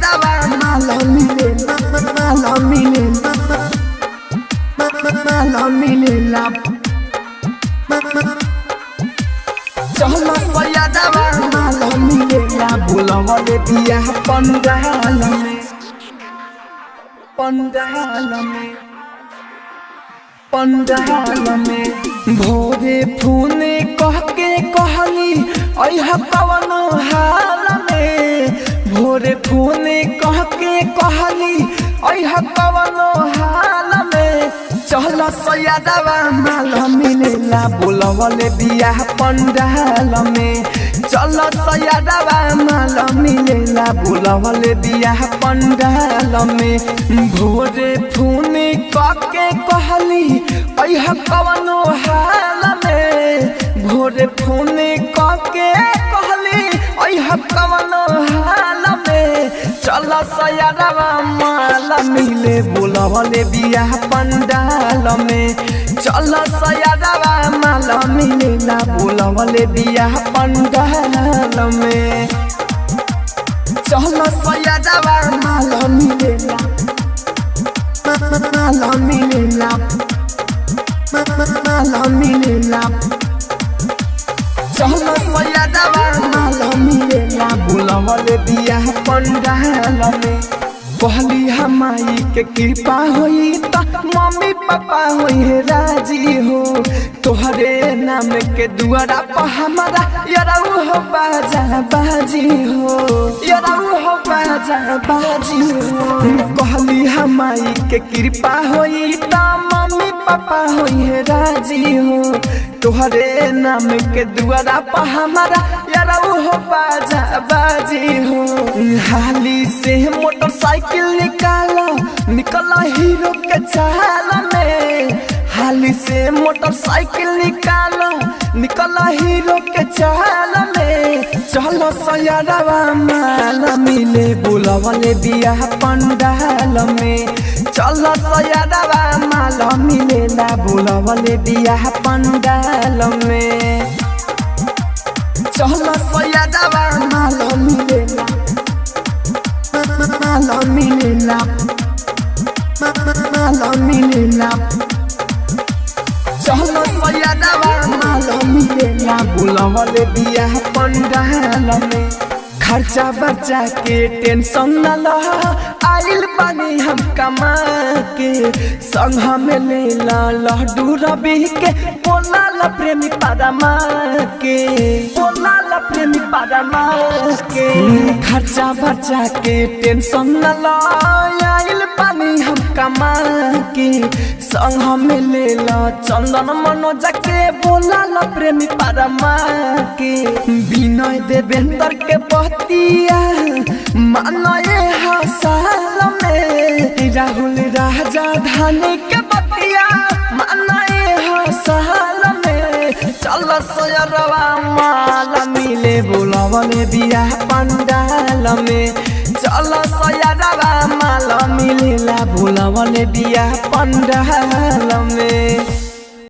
सयादावा माल मिलेला चलो सयादावा माल मिलेला बुलावले बिया पंडाल में भोरे फूने कह के कहली अइहा कवनो हाल में भोरे फूने कह के कहली अइहा कवनो हाल में चलो सयादावा माल मिलेला बुलावले बिया पंडाल में चलो सयादावा माल मिलेला बुलावले बिया पंडाल में भोरे फूने कह के कहली अइहा कवनो हाल में भोरे फूने कह के कहली अइहा कवनो हाल में चलो सयादावा माल मिले बुलावले बिया पंडाल में चलो सयादावा माल मिलेला बुलावले बिया पंडाल में चलो सयादावा माल मिलेला चलो सयादावा माल मिलेला बुलावले बिया पंडाल में कहली हमाई के कृपा होई त मम्मी पापा होई राजी हो तोहरे नाम के दुआरा पर हमारा याराऊ हो बाजा बाजी हो कहली हमाई के कृपा होई त मम्मी पापा होई राजी हो तोहरे नाम के दुआरा पर हमारा याराऊ हो बाजा बाजी हो हाली से मोटरसाइकिल निकला हीरो के चाल में हाली से मोटरसाइकिल निकला हीरो के चाल में चलो सयादावा माल मिले बुलावले बिया पंडाल में चलो सयादावा माल मिलेला बुलावले बिया पंडाल में चलो सयादावा माल मिलेला चलो सयादावा माल मिलेला बुलावले बिया पंडाल में खर्चा बचा के टेंशन न लह आइल बानी हम कमा के संग में लेला लड्डू रवि के बोला प्रेमी परमा के खर्चा बचा के टेंशन न लह आइल बानी हम कमा के संग में लेला चंदन मनोज के बोला प्रेमी परमा के विनय देवेंद्र के बतिया मानो ये हसाल में राहुल राजा धानी के बतिया मानो ये हसाल में चलो सयादावा माल मिले बुलावले बिया पंडाल में चलो सयादावा माल मिलेला बुलावले बिया पंडाल में।